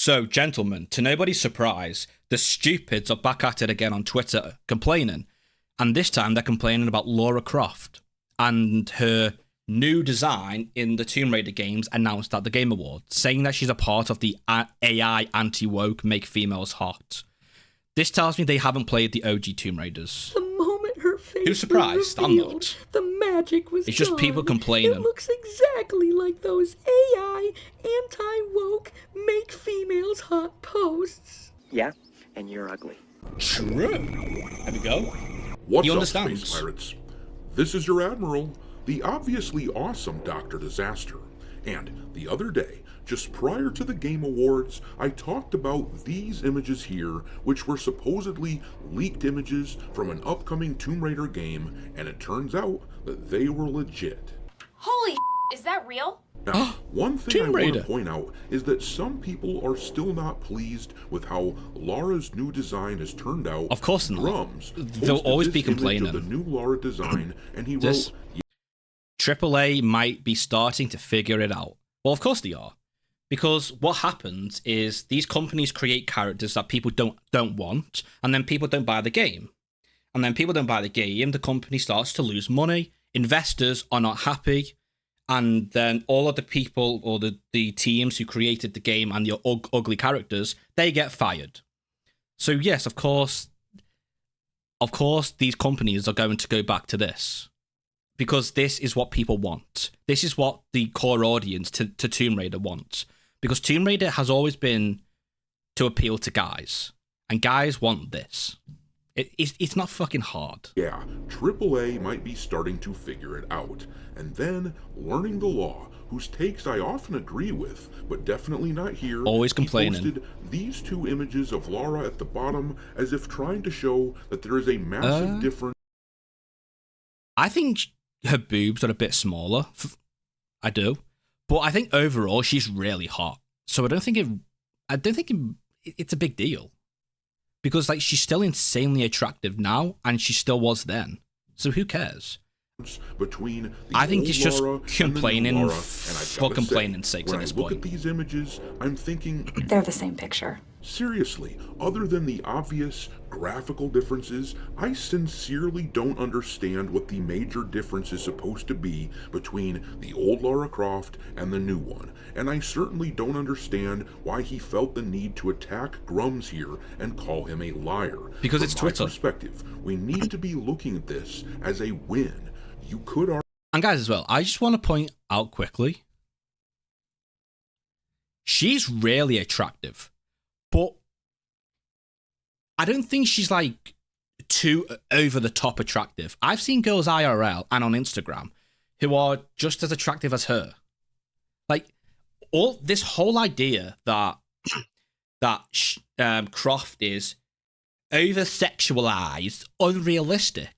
So, gentlemen, to nobody's surprise, the stupids are back at it again on Twitter complaining. And this time they're complaining about Lara Croft and her new design in the Tomb Raider games announced at the Game Awards, saying that she's a part of the AI anti-woke Make Females Hot. This tells me they haven't played the OG Tomb Raiders. The moment her face Who's surprised? was I'm revealed, not. the magic was It's just gone. people complaining. It looks exactly like those AI anti-woke Make Females Hot posts. Yeah, and you're ugly. True. There we go. What's He up, understands. Space Pirates? This is your Admiral, the obviously awesome Dr. Disaster. And the other day, just prior to the Game Awards, I talked about these images here, which were supposedly leaked images from an upcoming Tomb Raider game, and it turns out that they were legit. Holy is that real? Now, one thing I Tomb want Raider. to point out is that some people are still not pleased with how Lara's new design has turned out. Of course not. Drums They'll posted always this be image of complaining. the new Lara design, and he This- wrote, AAA might be starting to figure it out. Well, of course they are. Because what happens is these companies create characters that people don't want, and then people don't buy the game. And then people don't buy the game, the company starts to lose money, investors are not happy, and then all of the people or the teams who created the game and the ugly characters, they get fired. So yes, of course these companies are going to go back to this. Because this is what people want. This is what the core audience to Tomb Raider wants. Because Tomb Raider has always been to appeal to guys. And guys want this. It's not fucking hard. yeah, AAA might be starting to figure it out. And then, learning the law, whose takes I often agree with, but definitely not here. Always complaining. He posted these two images of Lara at the bottom as if trying to show that there is a massive difference. I think her boobs are a bit smaller. I do. But I think overall she's really hot. So I don't think it's a big deal. Because like she's still insanely attractive now and she still was then. So who cares? Between the I think old it's just Lara and the new complaining Lara, and I've for gotta say, complaining's sake at when this I look point. at these images, I'm thinking, They're the same picture. seriously, other than the obvious graphical differences, I sincerely don't understand what the major difference is supposed to be between the old Lara Croft and the new one, and I certainly don't understand why he felt the need to attack Grums here and call him a liar. Because From it's my Twitter. perspective, we need to be looking at this as a win. You could argue. And guys as well, I just want to point out quickly. She's really attractive. But I don't think she's like too over the top attractive. I've seen girls IRL and on Instagram who are just as attractive as her. Like all this whole idea that Croft is over sexualized, unrealistic.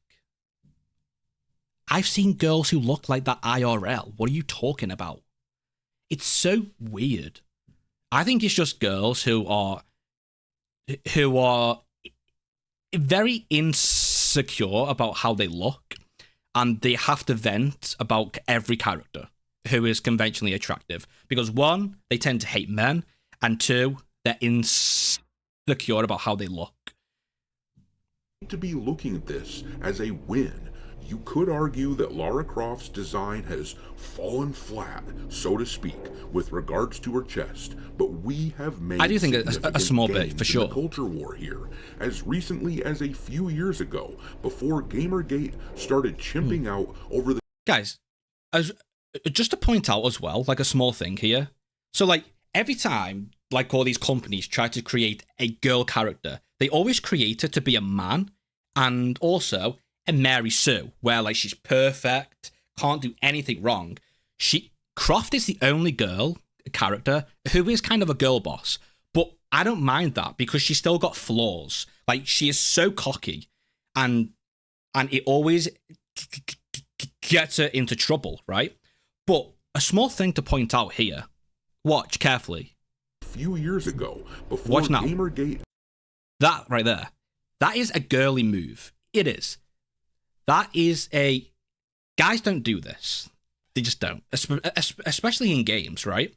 I've seen girls who look like that IRL. What are you talking about? It's so weird. I think it's just girls who are very insecure about how they look, and they have to vent about every character who is conventionally attractive. Because one, they tend to hate men, and two, they're insecure about how they look. To be looking at this as a win. You could argue that Lara Croft's design has fallen flat, so to speak, with regards to her chest, but we have made I do think a significant small bit, gains for sure. in the culture war here, as recently as a few years ago, before Gamergate started chimping out over the Guys, just to point out as well, like a small thing here. So like every time like all these companies try to create a girl character, they always create her to be a man, and also a Mary Sue, where like she's perfect, can't do anything wrong. Croft is the only girl character who is kind of a girl boss, but I don't mind that because she's still got flaws. Like she is so cocky, and it always gets her into trouble, right? But a small thing to point out here. Watch carefully. few years ago, before Watch now. Gamergate. That right there. That is a girly move. It is. That is a... Guys don't do this. They just don't. Especially in games, right?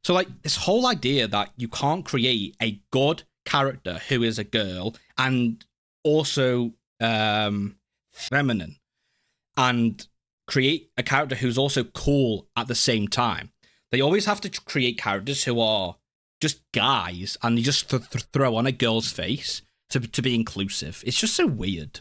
So like this whole idea that you can't create a good character who is a girl and also feminine and create a character who's also cool at the same time. They always have to create characters who are just guys and they just throw on a girl's face to be inclusive. It's just so weird.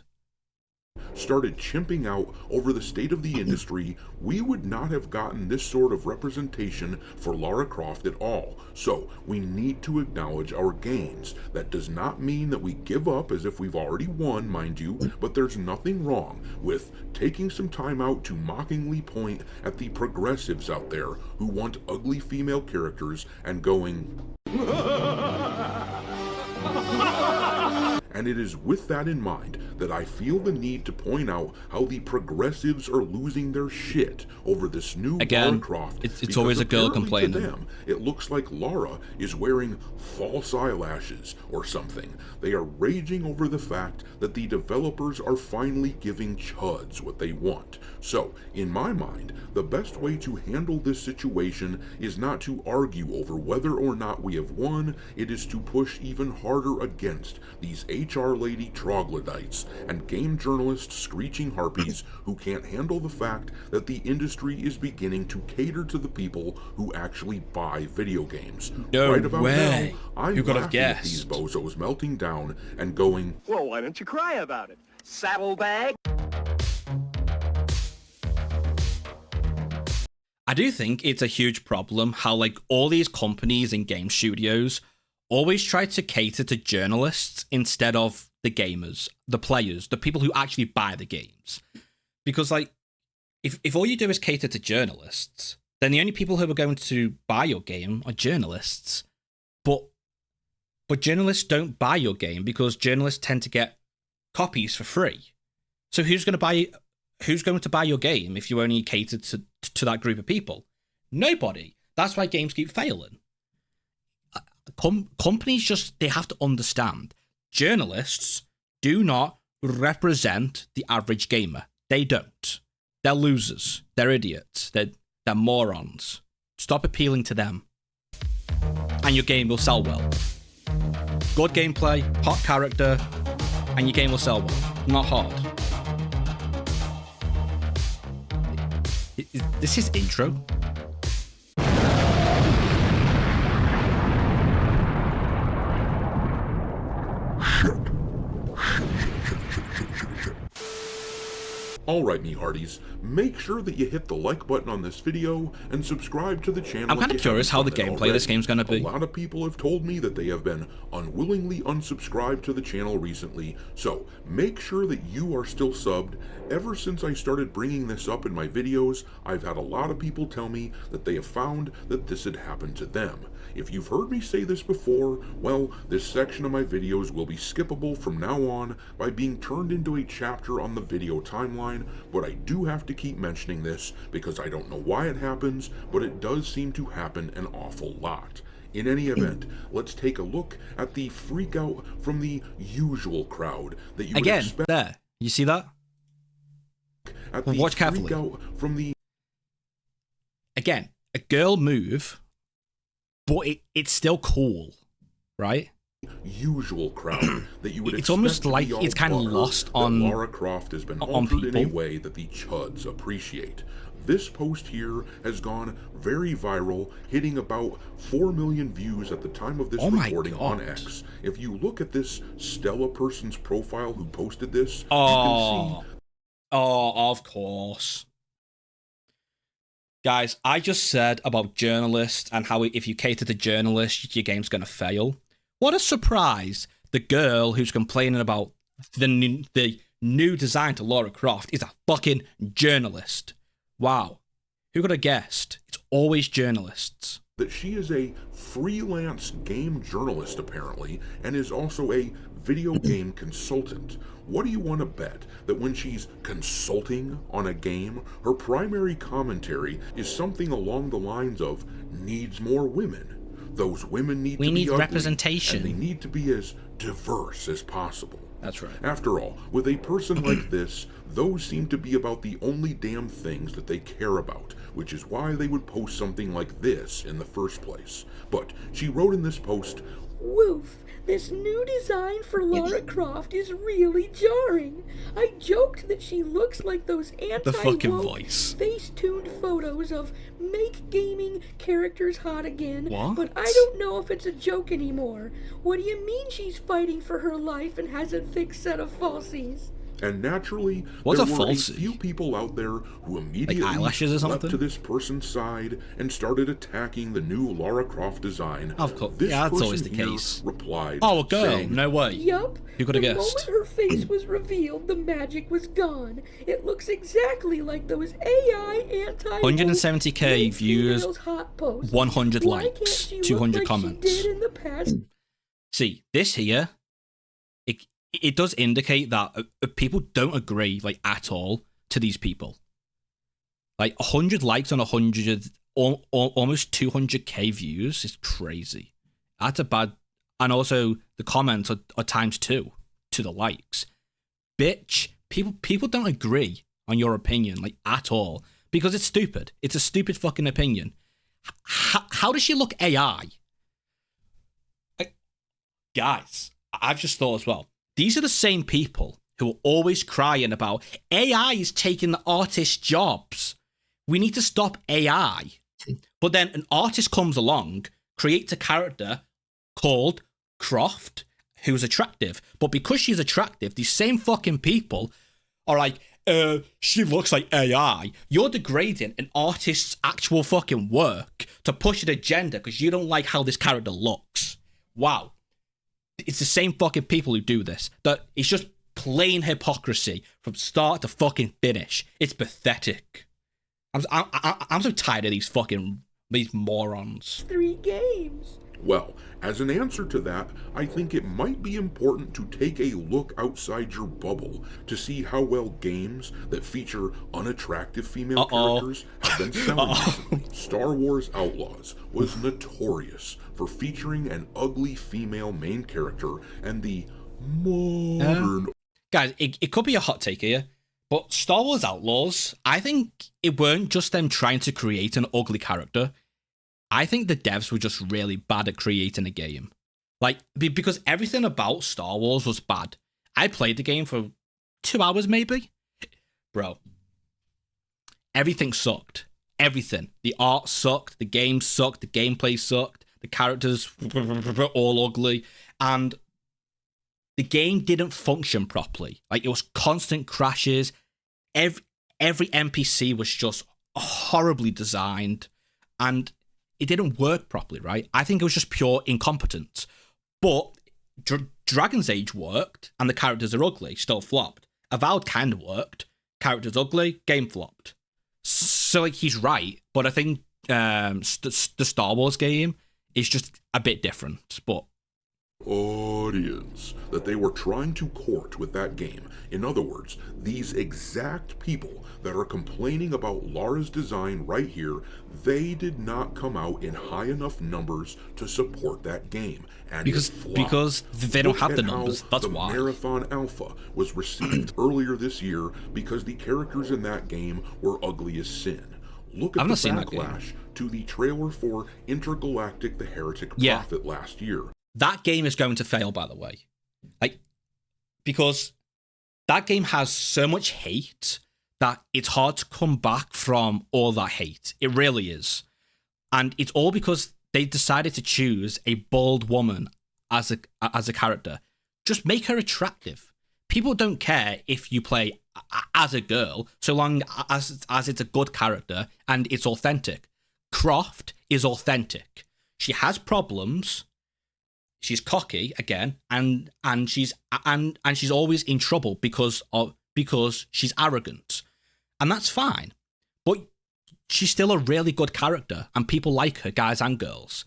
Started chimping out over the state of the industry, we would not have gotten this sort of representation for Lara Croft at all. So we need to acknowledge our gains. That does not mean that we give up as if we've already won, mind you, but there's nothing wrong with taking some time out to mockingly point at the progressives out there who want ugly female characters and going... And it is with that in mind that I feel the need to point out how the progressives are losing their shit over this new Lara Croft. It's always a girl complaining. To them, it looks like Lara is wearing false eyelashes or something. They are raging over the fact that the developers are finally giving chuds what they want. So, in my mind, the best way to handle this situation is not to argue over whether or not we have won, it is to push even harder against these HR lady troglodytes and game journalist screeching harpies who can't handle the fact that the industry is beginning to cater to the people who actually buy video games. No right about way. Now, I'm You could have laughing at guessed. these bozos melting down and going, well, why don't you cry about it? Saddlebag? I do think it's a huge problem how like all these companies and game studios always try to cater to journalists instead of the gamers, the players, the people who actually buy the games. Because like if all you do is cater to journalists, then the only people who are going to buy your game are journalists. But journalists don't buy your game because journalists tend to get copies for free. So who's going to buy your game if you only cater to that group of people? Nobody. That's why games keep failing. Companies just, they have to understand journalists do not represent the average gamer. They don't. They're losers. They're idiots. They're morons. Stop appealing to them. And your game will sell well. Good gameplay, hot character, and your game will sell well. Not hard. This is intro. Alright, me hearties, make sure that you hit the like button on this video and subscribe to the channel. I'm kind of curious how the gameplay of this game's going to be. A lot of people have told me that they have been unwillingly unsubscribed to the channel recently, so make sure that you are still subbed. Ever since I started bringing this up in my videos, I've had a lot of people tell me that they have found that this had happened to them. If you've heard me say this before, well, this section of my videos will be skippable from now on by being turned into a chapter on the video timeline, but I do have to keep mentioning this because I don't know why it happens, but it does seem to happen an awful lot. In any event, let's take a look at the freak out from the usual crowd that you would expect. There, you see that? At the watch freak carefully. out from the Again, a girl move, but it's still cool, right? Usual crowd that you would It's expect almost to like be all it's kind of butter lost that on Lara Croft has been altered in a people. way that the chuds appreciate. This post here has gone very viral, hitting about 4 million views at the time of this recording on X. If you look at this Stella person's profile who posted this, you can see... Oh, of course. Guys, I just said about journalists and how if you cater to journalists, your game's going to fail. What a surprise. The girl who's complaining about the new design to Lara Croft is a fucking journalist. Wow. Who could have guessed? It's always journalists. That she is a freelance game journalist, apparently, and is also a video game consultant. What do you want to bet that when she's consulting on a game, her primary commentary is something along the lines of, needs more women? Those women need We to need be ugly, representation. and they need to be as diverse as possible. That's right. After all, with a person like this, those seem to be about the only damn things that they care about, which is why they would post something like this in the first place. But she wrote in this post, Woof, this new design for Lara Croft is really jarring. I joked that she looks like those The fucking anti-woke, voice. face-tuned photos of make gaming characters hot again, What? but I don't know if it's a joke anymore. What do you mean she's fighting for her life and has a thick set of falsies? and naturally, What's there a were falsie? a few people out there who immediately eyelashes or leapt something? to this person's side and started attacking the new Lara Croft design. Of course. This Yeah, that's person always the here case. replied, Oh, a girl. saying, No way. Yup. Who could have The guessed? moment her face was revealed, the magic was gone. It looks exactly like those AI anti 170k views, hot posts. 100 Why can't likes, she look 200 like comments. She did in the past? See, this here, it does indicate that people don't agree, like, at all to these people. Like, 100 likes on 100, almost 200k views is crazy. That's a bad... And also, the comments are times 2 to the likes. Bitch, people don't agree on your opinion, like, at all. Because it's stupid. It's a stupid fucking opinion. How does she look AI? Guys, I've just thought as well. These are the same people who are always crying about AI is taking the artists' jobs. We need to stop AI. But then an artist comes along, creates a character called Croft, who's attractive. But because she's attractive, these same fucking people are like, she looks like AI. You're degrading an artist's actual fucking work to push an agenda because you don't like how this character looks. Wow. It's the same fucking people who do this. That it's just plain hypocrisy from start to fucking finish. It's pathetic. I'm so tired of these morons. 3 games. Well, as an answer to that, I think it might be important to take a look outside your bubble to see how well games that feature unattractive female characters have been selling recently. Star Wars Outlaws was notorious for featuring an ugly female main character, and the modern... Guys, it could be a hot take here, but Star Wars Outlaws, I think it weren't just them trying to create an ugly character. I think the devs were just really bad at creating a game. Like, because everything about Star Wars was bad. I played the game for 2 hours, maybe. Bro, everything sucked. Everything. The art sucked, the game sucked, the gameplay sucked, the characters were all ugly, and the game didn't function properly. Like, it was constant crashes. Every NPC was just horribly designed, and it didn't work properly, right? I think it was just pure incompetence. But Dragon's Age worked, and the characters are ugly, still flopped. Avowed kind of worked, characters ugly, game flopped. So, like, he's right, but I think the Star Wars game is just a bit different, but... audience that they were trying to court with that game. In other words, these exact people that are complaining about Lara's design right here, they did not come out in high enough numbers to support that game. And because they don't have the numbers, that's why. The Marathon Alpha was received earlier this year because the characters in that game were ugly as sin. Look at the backlash to the trailer for Intergalactic: The Heretic Prophet last year. That game is going to fail, by the way. Like, because that game has so much hate that it's hard to come back from all that hate. It really is. And it's all because they decided to choose a bald woman as a character. Just make her attractive. People don't care if you play as a girl, so long as it's a good character and it's authentic. Croft is authentic. She has problems. She's cocky again, and she's always in trouble because she's arrogant, and that's fine. But she's still a really good character, and people like her, guys and girls.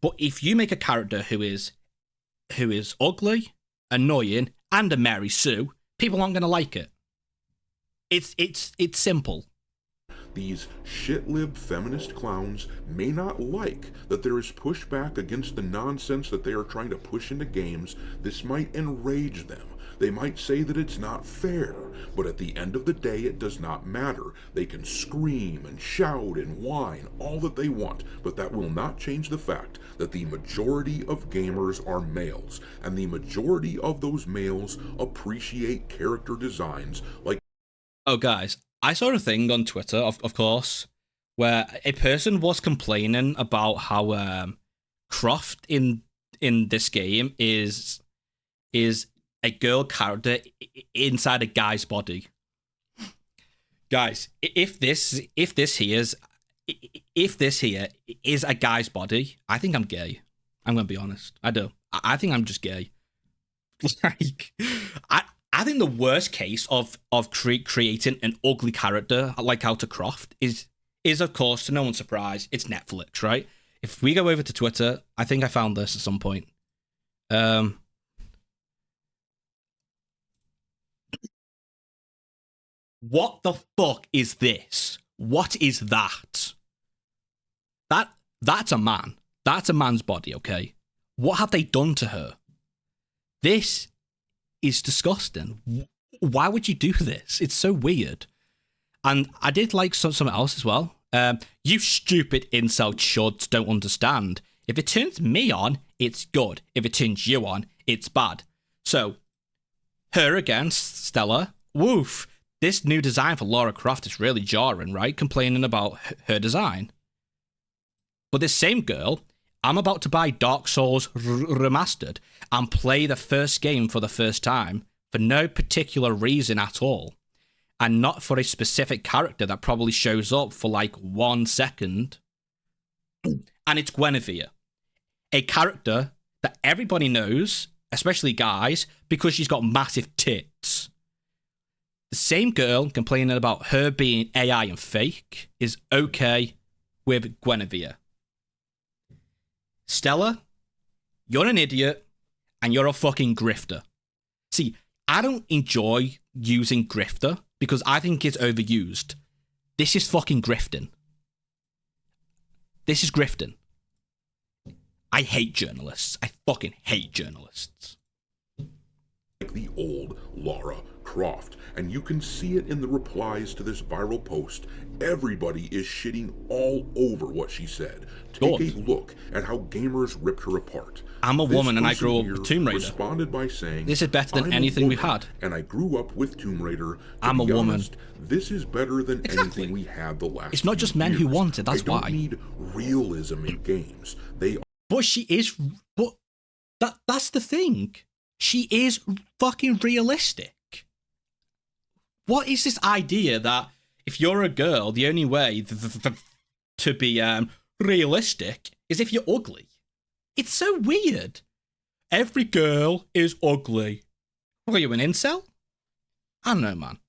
But if you make a character who is ugly, annoying, and a Mary Sue, people aren't going to like it. It's simple. These shit-lib feminist clowns may not like that there is pushback against the nonsense that they are trying to push into games. This might enrage them. They might say that it's not fair, but at the end of the day, it does not matter. They can scream and shout and whine all that they want, but that will not change the fact that the majority of gamers are males, and the majority of those males appreciate character designs like... Oh, guys, I saw a thing on Twitter, of course, where a person was complaining about how Croft in this game is a girl character inside a guy's body. Guys, if this here is a guy's body, I think I'm gay. I'm gonna be honest. I do. I think I'm just gay. Like, I think the worst case of creating an ugly character like Lara Croft is of course, to no one's surprise, it's Netflix, right? If we go over to Twitter, I think I found this at some point. What the fuck is this? What is that? That's a man. That's a man's body, okay? What have they done to her? This is disgusting. Why would you do this? It's so weird. And I did like something else as well. You stupid incel chuds don't understand. If it turns me on, it's good. If it turns you on, it's bad. So, her against Stella. Woof. This new design for Lara Croft is really jarring, right? Complaining about her design. But this same girl, I'm about to buy Dark Souls Remastered and play the first game for the first time for no particular reason at all. And not for a specific character that probably shows up for like 1 second. And it's Guinevere. A character that everybody knows, especially guys, because she's got massive tits. The same girl complaining about her being AI and fake is okay with Guinevere. Stella, you're an idiot and you're a fucking grifter. See, I don't enjoy using grifter because I think it's overused. This is fucking grifting. This is grifting. I hate journalists. I fucking hate journalists. Like the old Lara Croft, and you can see it in the replies to this viral post. Everybody is shitting all over what she said. Take a look at how gamers ripped her apart. I'm a woman and I grew up with Tomb Raider. Responded by saying, this is better than anything we've had. And I grew up with Tomb Raider. I'm a woman. This is better than anything we had the last. It's not just men who want it. That's why. I don't need realism in games. But she is. But that's the thing. She is fucking realistic. What is this idea that if you're a girl, the only way to be realistic is if you're ugly? It's so weird. Every girl is ugly. What are you, an incel? I don't know, man.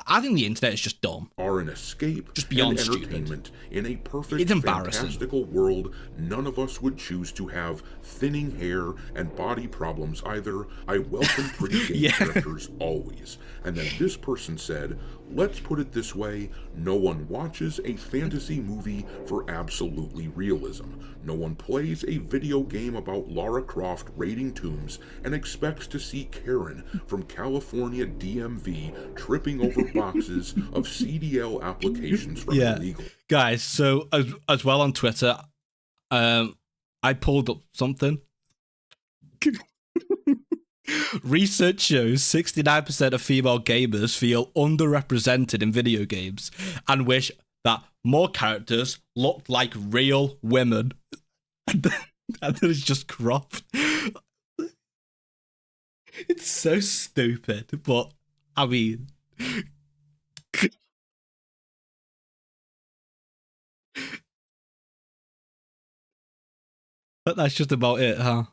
I think the internet is just dumb. Are an escape just beyond and entertainment stupid. In a perfect, it's embarrassing. Fantastical world. None of us would choose to have thinning hair and body problems either. I welcome pretty game characters always. And then this person said, let's put it this way, no one watches a fantasy movie for absolutely realism. No one plays a video game about Lara Croft raiding tombs and expects to see Karen from California DMV tripping over boxes of CDL applications from illegal. Guys, so as well on Twitter, I pulled up something. Research shows 69% of female gamers feel underrepresented in video games and wish that more characters looked like real women. And then it's just Croft. It's so stupid, but I mean... But that's just about it, huh?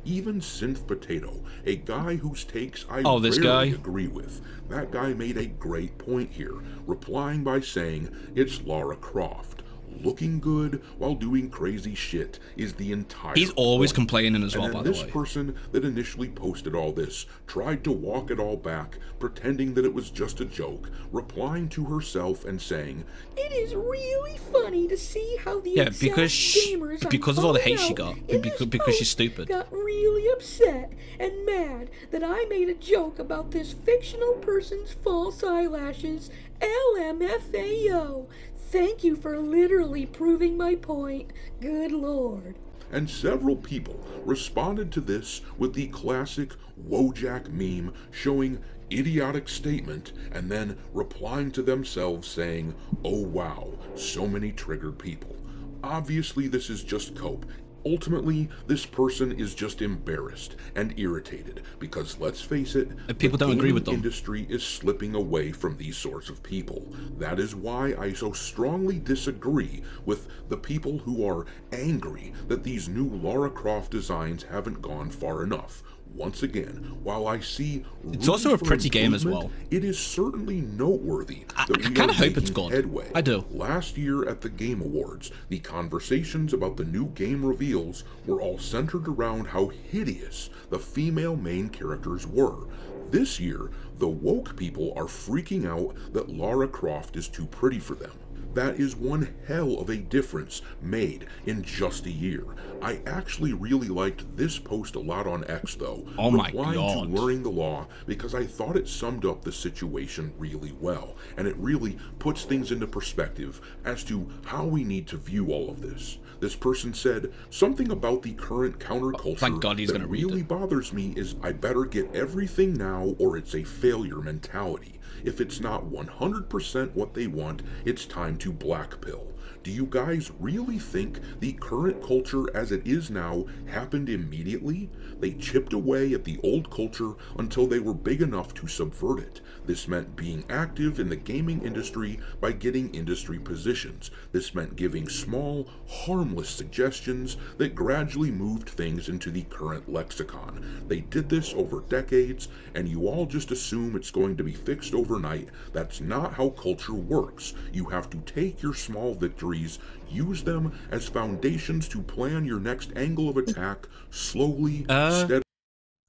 Even Synth Potato, a guy whose takes I rarely agree with. That guy made a great point here, replying by saying, it's Lara Croft. looking good while doing crazy shit is the entire He's always point. complaining as well, And by then the way. this person that initially posted all this tried to walk it all back, pretending that it was just a joke, replying to herself and saying, It is really funny to see how the Yeah, exact gamers because I'm of all the calling hate she out got, in this because she's post stupid. got really upset and mad that I made a joke about this fictional person's false eyelashes. LMFAO. Thank you for literally proving my point. Good Lord. and several people responded to this with the classic Wojak meme showing idiotic statement and then replying to themselves saying, "Oh wow, so many triggered people." Obviously this is just cope. Ultimately, this person is just embarrassed and irritated because, let's face it, people the don't agree with gaming them. industry is slipping away from these sorts of people. That is why I so strongly disagree with the people who are angry that these new Lara Croft designs haven't gone far enough. Once again, while I see It's also room a for pretty game as improvement, well. it is certainly noteworthy that I we kinda are hope it's making good. headway. I do. Last year at the Game Awards, the conversations about the new game reveals were all centered around how hideous the female main characters were. This year, the woke people are freaking out that Lara Croft is too pretty for them. That is one hell of a difference made in just a year. I actually really liked this post a lot on X though, Oh my replying God. to Learning the Law, because I thought it summed up the situation really well, and it really puts things into perspective as to how we need to view all of this. This person said, something about the current counterculture Thank God he's that gonna read really it. bothers me is I better get everything now or it's a failure mentality. If it's not 100% what they want, it's time to blackpill. Do you guys really think the current culture as it is now happened immediately? They chipped away at the old culture until they were big enough to subvert it. This meant being active in the gaming industry by getting industry positions. This meant giving small, harmless suggestions that gradually moved things into the current lexicon. They did this over decades, and you all just assume it's going to be fixed overnight. That's not how culture works. You have to take your small victories, use them as foundations to plan your next angle of attack slowly, steadily.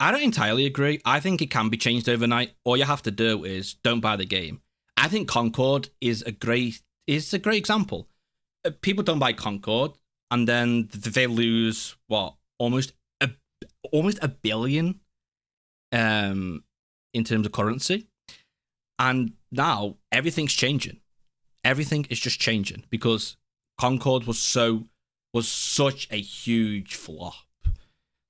I don't entirely agree. I think it can be changed overnight. All you have to do is don't buy the game. I think Concord is a great example. People don't buy Concord, and then they lose what almost a billion in terms of currency. And now everything's changing. Everything is just changing because Concord was such a huge flop.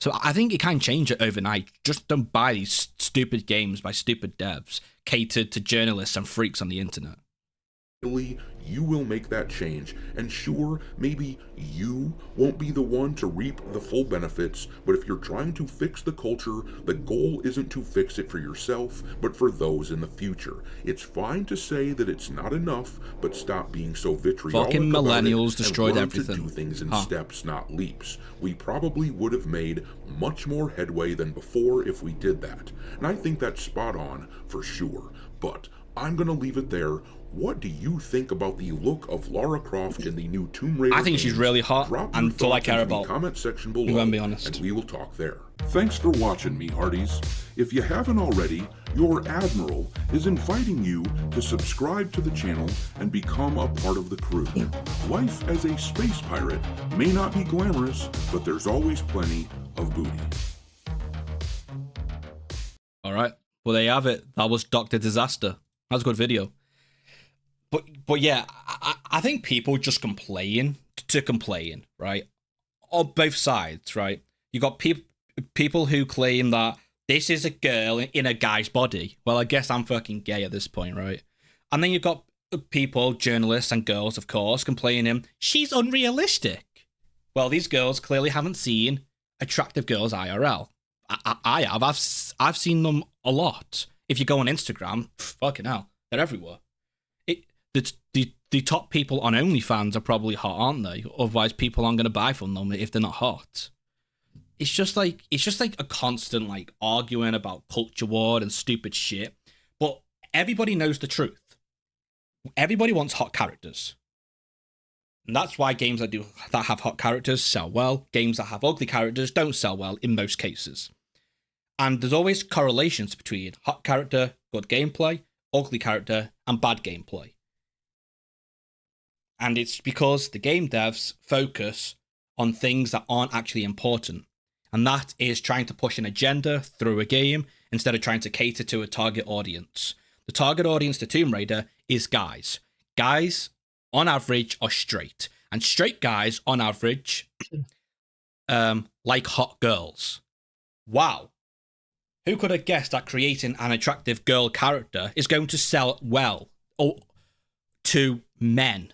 So I think it can change it overnight. Just don't buy these stupid games by stupid devs catered to journalists and freaks on the internet. You will make that change, and sure, maybe you won't be the one to reap the full benefits, but if you're trying to fix the culture, the goal isn't to fix it for yourself, but for those in the future. It's fine to say that it's not enough, but stop being so vitriolic Fucking about millennials it destroyed and learn everything. to do things in steps, not leaps. We probably would have made much more headway than before if we did that, and I think that's spot on for sure, but I'm gonna leave it there. What do you think about the look of Lara Croft in the new Tomb Raider? I think she's games? really hot, Drop and your that's all I thoughts care into the about. comment section below, I'm gonna be honest. and we will talk there. Thanks for watching, me hearties. If you haven't already, your Admiral is inviting you to subscribe to the channel and become a part of the crew. Life as a space pirate may not be glamorous, but there's always plenty of booty. All right. Well, there you have it. That was Dr. Disaster. That was a good video. But yeah, I think people just complain to complain, right? On both sides, right? You got people who claim that this is a girl in a guy's body. Well, I guess I'm fucking gay at this point, right? And then you've got people, journalists and girls, of course, complaining she's unrealistic. Well, these girls clearly haven't seen attractive girls IRL. I have. I've seen them a lot. If you go on Instagram, fucking hell, they're everywhere. The top people on OnlyFans are probably hot, aren't they? Otherwise, people aren't going to buy from them if they're not hot. It's just like a constant like arguing about culture war and stupid shit. But everybody knows the truth. Everybody wants hot characters. And that's why games that have hot characters sell well. Games that have ugly characters don't sell well in most cases. And there's always correlations between hot character, good gameplay, ugly character, and bad gameplay. And it's because the game devs focus on things that aren't actually important. And that is trying to push an agenda through a game instead of trying to cater to a target audience. The target audience to Tomb Raider is guys. Guys, on average, are straight. And straight guys, on average, like hot girls. Wow. Who could have guessed that creating an attractive girl character is going to sell well to men?